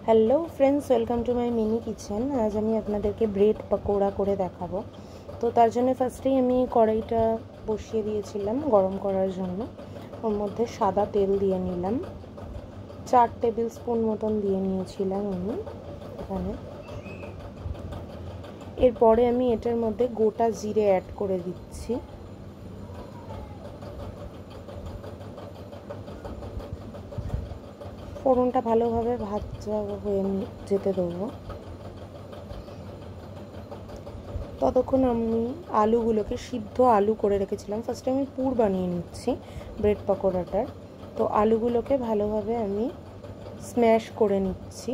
Hello friends, welcome to my mini kitchen. আজ আমি আপনাদেরকে ব্রেড পকোড়া করে দেখাবো। তো তার জন্য ফার্স্টেই আমি কড়াইটা বসিয়ে দিয়েছিলাম গরম করার জন্য। ওর মধ্যে সাদা তেল দিয়ে নিলাম, 4 টেবিল স্পুন মতন দিয়ে নিয়েছিলাম আমি এখানে। এরপরে আমি এটার মধ্যে গোটা জিরে অ্যাড করে দিচ্ছি। ফোড়নটা ভালোভাবে ভাজা হয়ে যেতে দেবো। ততক্ষণ আমি আলুগুলোকে সিদ্ধ আলু করে রেখেছিলাম। ফার্স্টে আমি পুর বানিয়ে নিচ্ছি ব্রেড পকোড়াটার। তো আলুগুলোকে ভালোভাবে আমি স্ম্যাশ করে নিচ্ছি।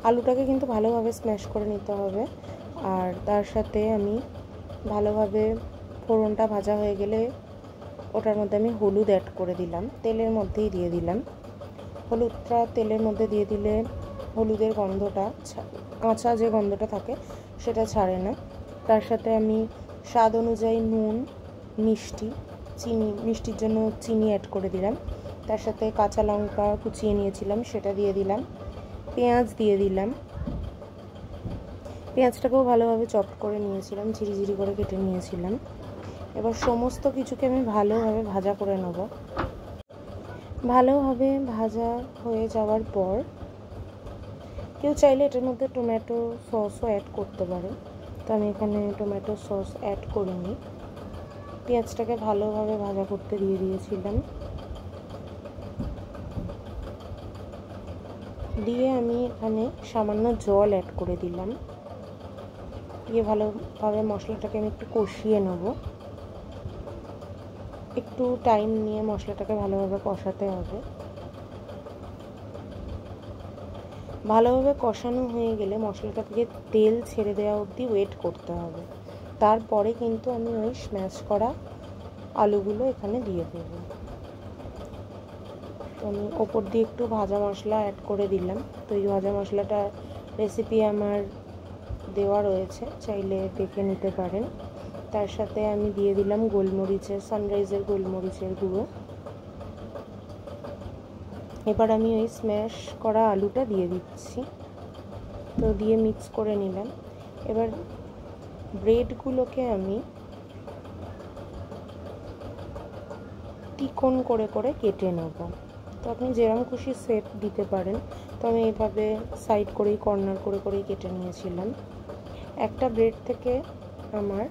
আলুটাকে কিন্তু ভালোভাবে স্ম্যাশ করে নিতে হবে। আর তার সাথে আমি ভালোভাবে ফোড়নটা ভাজা হয়ে গেলে ওটার মধ্যে আমি হলুদ অ্যাড করে দিলাম, তেলের মধ্যেই দিয়ে দিলাম। হলুদটা তেলের মধ্যে দিয়ে দিলে হলুদের গন্ধটা, কাঁচা যে গন্ধটা থাকে সেটা ছাড়ে না। তার সাথে আমি স্বাদ অনুযায়ী নুন, মিষ্টির জন্য চিনি অ্যাড করে দিলাম। তার সাথে কাঁচা লঙ্কা কুচিয়ে নিয়েছিলাম সেটা দিয়ে দিলাম, পেঁয়াজ দিয়ে দিলাম। পেঁয়াজটাকেও ভালোভাবে চপ করে নিয়েছিলাম, ঝিরিঝিরি করে কেটে নিয়েছিলাম। এবার সমস্ত কিছুকে আমি ভালোভাবে ভাজা করে নেব। ভালোভাবে ভাজা হয়ে যাওয়ার পর কেউ চাইলে এটার মধ্যে টমেটো সসও অ্যাড করতে পারে, তো আমি এখানে টমেটো সস অ্যাড করিনি। পেঁয়াজটাকে ভালোভাবে ভাজা করতে দিয়ে দিয়েছিলাম। দিয়ে আমি এখানে সামান্য জল অ্যাড করে দিলাম। দিয়ে ভালোভাবে মশলাটাকে আমি একটু কষিয়ে নেব। একটু টাইম নিয়ে মশলাটাকে ভালোভাবে কষাতে হবে। ভালোভাবে কষানো হয়ে গেলে মশলাটা থেকে তেল ছেড়ে দেওয়া অবধি ওয়েট করতে হবে। তারপরে কিন্তু আমি ওই স্ম্যাশ করা আলুগুলো এখানে দিয়ে দেবো। তো আমি ওপর দিয়ে একটু ভাজা মশলা অ্যাড করে দিলাম। তো এই ভাজা মশলাটা রেসিপি আমার দেওয়া রয়েছে, চাইলে দেখে নিতে পারেন। তার সাথে আমি দিয়ে দিলাম সানরাইজের গোলমরিচের গুঁড়ো। এবার আমি ওই স্ম্যাশ করা আলুটা দিয়ে দিচ্ছি। তো দিয়ে মিক্স করে নিলাম। এবার ব্রেডগুলোকে আমি তিকোণ করে করে কেটে নেব। তো আপনি যেরকম খুশি শেপ দিতে পারেন। তো আমি এইভাবে সাইড করেই কর্নার করে করেই কেটে নিয়েছিলাম। একটা ব্রেড থেকে আমার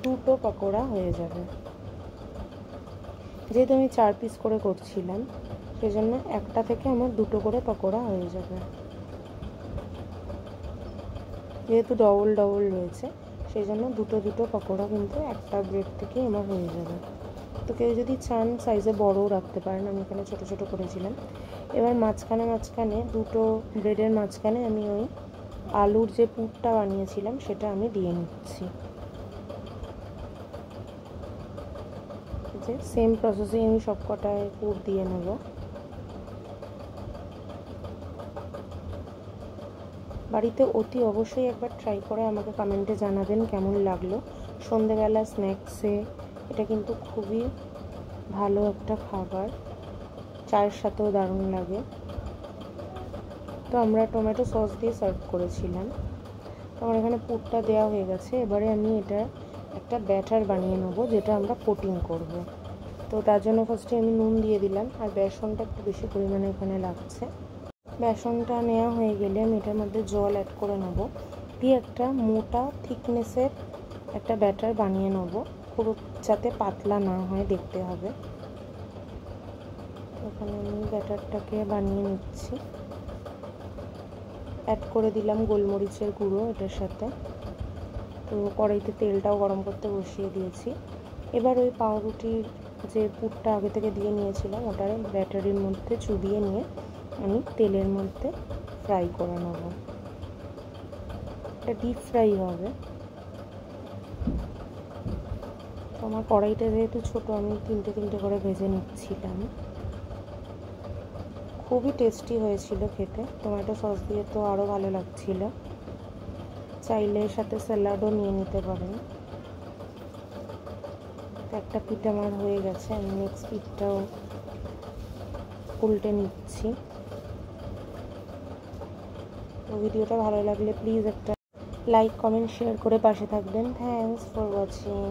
2টো পকোড়া হয়ে যাবে। যেহেতু আমি 4 পিস করে করছিলাম, সেজন্য একটা থেকে আমার 2টো করে পকোড়া হয়ে যাবে। যেহেতু ডবল রয়েছে, সেই জন্য দুটো পকোড়া কিন্তু একটা ব্রেড থেকে আমার হয়ে যাবে। তো কেউ যদি চান সাইজে বড়ও রাখতে পারেন, আমি এখানে ছোটো ছোটো করেছিলাম। এবার মাঝখানে দুটো ব্রেডের মাঝখানে আমি ওই আলুর যে পুরটা বানিয়েছিলাম সেটা আমি দিয়ে নিচ্ছি। যে সেম প্রসেসে আমি সব কটায় পুর দিয়ে নেব। বাড়িতে অতি অবশ্যই একবার ট্রাই করে আমাকে কমেন্টে জানাবেন কেমন লাগলো। সন্ধেবেলা স্ন্যাক্সে এটা কিন্তু খুবই ভালো একটা খাবার, চায়ের সাথেও দারুণ লাগে। তো আমরা টমেটো সস দিয়ে সার্ভ করেছিলাম। তো আমার এখানে পুরটা দেওয়া হয়ে গেছে। এবারে আমি এটা একটা ব্যাটার বানিয়ে নেবো, যেটা আমরা কোটিং করব। তো তার জন্য ফার্স্টে আমি নুন দিয়ে দিলাম, আর বেসনটা একটু বেশি পরিমাণে এখানে লাগছে। বেসনটা নেওয়া হয়ে গেলে আমি এটার মধ্যে জল অ্যাড করে নেব, দিয়ে একটা মোটা থিকনেসের একটা ব্যাটার বানিয়ে নেব। পুরো যাতে পাতলা না হয় দেখতে হবে। এখানে আমি ব্যাটারটাকে বানিয়ে নিচ্ছি। অ্যাড করে দিলাম গোলমরিচের গুঁড়ো এটার সাথে। তো কড়াইতে তেলটাও গরম করতে বসিয়ে দিয়েছি। এবার ওই পাউরুটির যে পুরটা আগে থেকে দিয়ে নিয়েছিলাম ওটার ব্যাটারির মধ্যে চুবিয়ে নিয়ে আমি তেলের মধ্যে ফ্রাই করে নেব। এটা ডিপ ফ্রাই হবে। তো আমার কড়াইটা যেহেতু ছোটো, আমি তিনটে করে ভেজে নিচ্ছিলাম। খুবই টেস্টি হয়েছিল খেতে। টমেটো সস দিয়ে তো আরও ভালো লাগছিল। চাইলে সাথে স্যালাডও নিয়ে নিতে পারেন। একটা পিঠ আমার হয়ে গেছে, আমি নেক্সট পিঠটাও উল্টে নিচ্ছি। তো ভিডিওটা ভালো লাগলে প্লিজ একটা লাইক, কমেন্ট, শেয়ার করে পাশে থাকবেন। Thanks for watching.